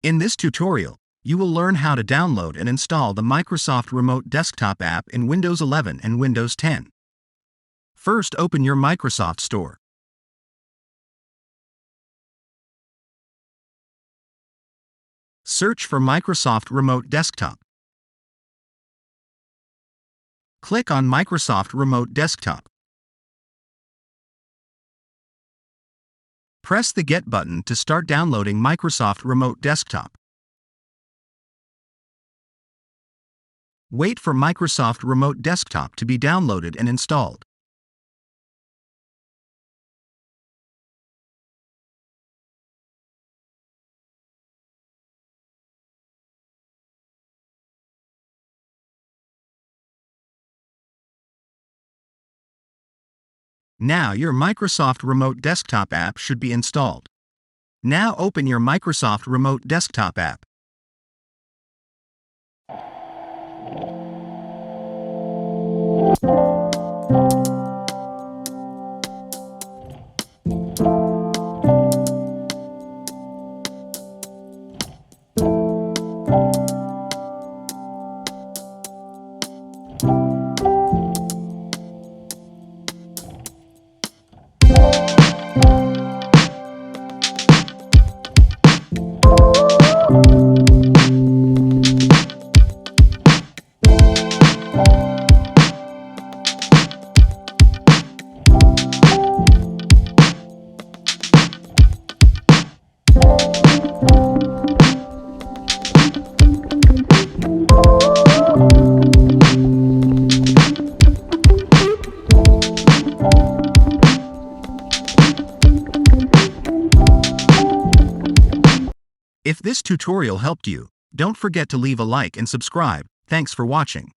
In this tutorial, you will learn how to download and install the Microsoft Remote Desktop app in Windows 11 and Windows 10. First, open your Microsoft Store. Search for Microsoft Remote Desktop. Click on Microsoft Remote Desktop. Press the Get button to start downloading Microsoft Remote Desktop. Wait for Microsoft Remote Desktop to be downloaded and installed. Now your Microsoft Remote Desktop app should be installed. Now open your Microsoft Remote Desktop app. If this tutorial helped you, don't forget to leave a like and subscribe. Thanks for watching.